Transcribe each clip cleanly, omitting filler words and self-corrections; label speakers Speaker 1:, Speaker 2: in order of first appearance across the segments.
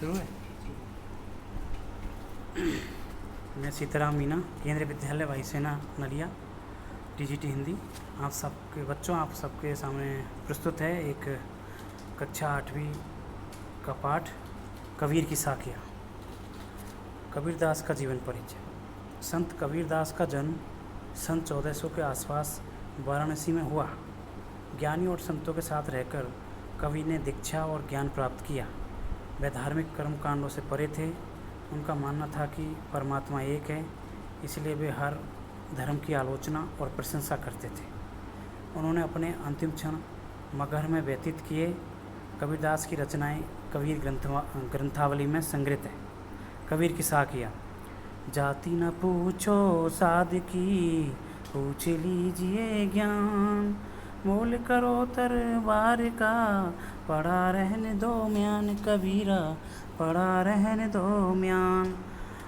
Speaker 1: शुरू है। मैं सीताराम मीना, केंद्रीय विद्यालय वायुसेना नलिया, टीजीटी हिंदी। आप सबके बच्चों, आप सबके सामने प्रस्तुत है एक कक्षा 8वीं का पाठ कबीर की साखियाँ। कबीरदास का जीवन परिचय। संत कबीरदास का जन्म सन 1400 के आसपास वाराणसी में हुआ। ज्ञानी और संतों के साथ रहकर कवि ने दीक्षा और ज्ञान प्राप्त किया। वे धार्मिक कर्मकांडों से परे थे। उनका मानना था कि परमात्मा एक है, इसलिए वे हर धर्म की आलोचना और प्रशंसा करते थे। उन्होंने अपने अंतिम क्षण मगहर में व्यतीत किए। कबीरदास की रचनाएं कबीर ग्रंथावली में संग्रहित है। कबीर की साखियाँ। जाति न पूछो साधकी, पूछ लीजिए ज्ञान, मोल करो तरवार का, पड़ा रहने दो म्यान कबीरा, पड़ा रहने दो म्यान।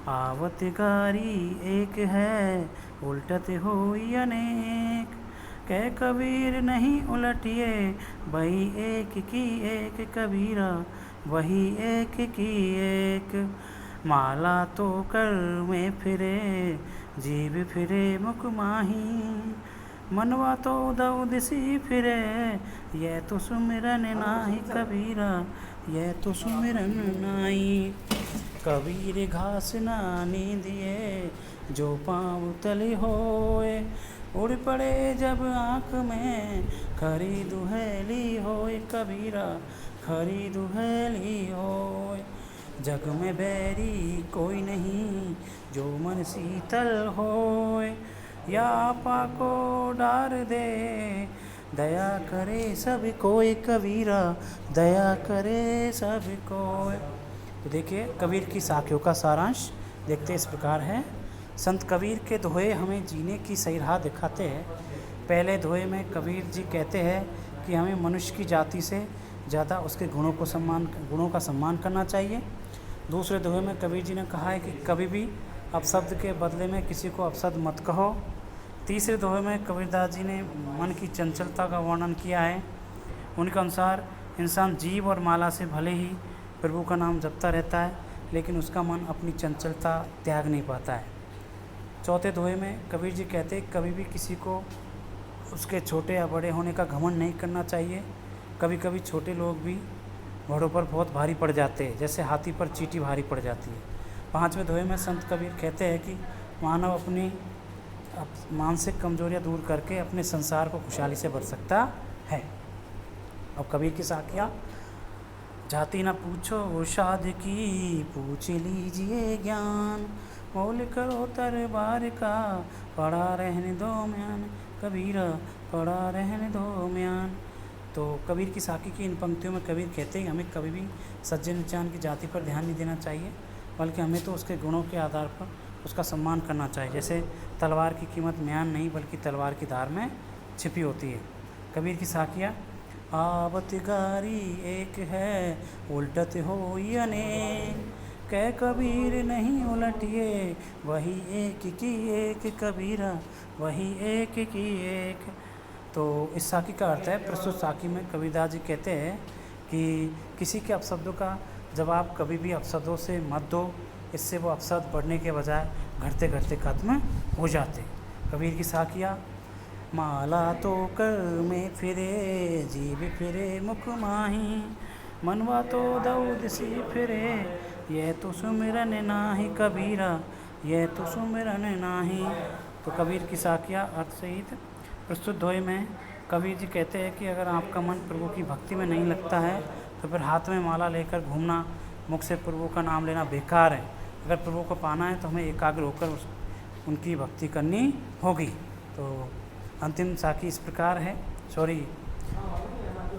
Speaker 1: आवत गारी एक है, उल्टत होई अनेक, कह कबीर नहीं उलटिए, वही एक की एक कबीरा, वही एक की एक। माला तो कर में फिरे, जीव फिरे मुख माही, मनवा तो दऊ दिसी फिरे, यह तो सुमिरन नाही कबीरा, यह तो सुमिरन नाही। कबीर घास नानी दिए, जो पाँव तले होए, उड़ पड़े जब आँख में, खरी दुहेली होए कबीरा, खरी दुहेली होए। जग में बैरी कोई नहीं, जो मन शीतल होए, या आपा को डार दे, दया करे सब कोई कबीरा, दया करे सब कोई। तो देखिए कबीर की साखियों का सारांश देखते इस प्रकार है। संत कबीर के दोहे हमें जीने की सही राह दिखाते हैं। पहले दोहे में कबीर जी कहते हैं कि हमें मनुष्य की जाति से ज़्यादा उसके गुणों का सम्मान करना चाहिए। दूसरे दोहे में कबीर जी ने कहा है कि कभी भी अपशब्द के बदले में किसी को अपशब्द मत कहो। तीसरे दोहे में कबीरदास जी ने मन की चंचलता का वर्णन किया है। उनके अनुसार इंसान जीव और माला से भले ही प्रभु का नाम जपता रहता है, लेकिन उसका मन अपनी चंचलता त्याग नहीं पाता है। चौथे दोहे में कबीर जी कहते हैं कभी भी किसी को उसके छोटे या बड़े होने का घमंड नहीं करना चाहिए। कभी कभी छोटे लोग भी बड़ों पर बहुत भारी पड़ जाते हैं, जैसे हाथी पर चींटी भारी पड़ जाती है। पाँचवें दोहे में संत कबीर कहते हैं कि मानव अपनी मानसिक कमजोरियां दूर करके अपने संसार को खुशहाली से भर सकता है। अब कबीर की साखियाँ। जाति न पूछो शाद की, पूछ लीजिए ज्ञान, मोल करो तरबार का, पड़ा रहने दो म्यान कबीरा, पड़ा रहने दो म्यान। तो कबीर की साखी की इन पंक्तियों में कबीर कहते हैं हमें कभी भी सज्जन इंसान की जाति पर ध्यान नहीं देना चाहिए, बल्कि हमें तो उसके गुणों के आधार पर उसका सम्मान करना चाहिए। जैसे तलवार की कीमत म्यान नहीं बल्कि तलवार की धार में छिपी होती है। कबीर की साखियाँ। आवत गारी एक है, उल्टत होई अनेक, कह कबीर नहीं उलटिए, वही एक की एक कबीरा, वही एक की एक। तो इस साखी का अर्थ है, प्रस्तुत साखी में कबीरदास जी कहते हैं कि किसी के अपशब्दों का जवाब कभी भी अपशब्दों से मत दो, इससे वो अपशब्द बढ़ने के बजाय घटते घटते खत्म हो जाते। कबीर की साखियाँ। माला तो कर में फिरे, जीव फिरे मुख माही, मनवा तो दऊद सी फिरे, यह तो सुमिरन नाही कबीरा, यह तो सुमिरन नाही। तो कबीर की साखियाँ अर्थ सहित प्रस्तुत दोहे में कबीर जी कहते हैं कि अगर आपका मन प्रभु की भक्ति में नहीं लगता है तो फिर हाथ में माला लेकर घूमना, मुख से प्रभु का नाम लेना बेकार है। अगर प्रभु को पाना है तो हमें एकाग्र होकर उनकी भक्ति करनी होगी। तो अंतिम साखी इस प्रकार है।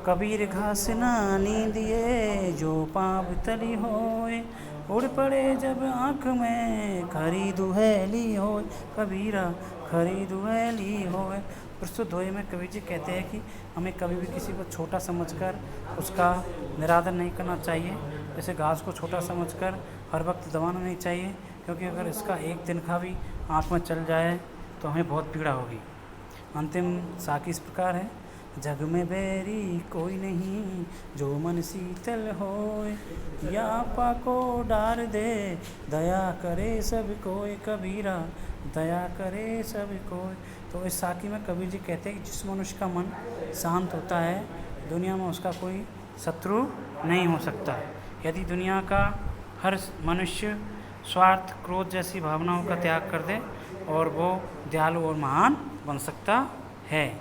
Speaker 1: कबीर घास नानी दिए, जो पाँव तली होए, उड़ पड़े जब आँख में, खरी दुहेली होए कबीरा, खरी दुहेली होए। प्रस्तुत दोहे में कबीर जी कहते हैं कि हमें कभी भी किसी को छोटा समझकर उसका निरादर नहीं करना चाहिए। जैसे घास को छोटा समझकर हर वक्त दबाना नहीं चाहिए, क्योंकि अगर इसका एक तिनखा भी आँख में चल जाए तो हमें बहुत पीड़ा होगी। अंतिम साखी इस प्रकार है। जग में बैरी कोई नहीं, जो मन शीतल होए। या आपा को डार दे, दया करे सब कोई। कबीरा दया करे सब कोई। तो इस साखी में कबीर जी कहते हैं कि जिस मनुष्य का मन शांत होता है, दुनिया में उसका कोई शत्रु नहीं हो सकता। यदि दुनिया का हर मनुष्य स्वार्थ, क्रोध जैसी भावनाओं का त्याग कर दे और वो दयालु और महान बन सकता है।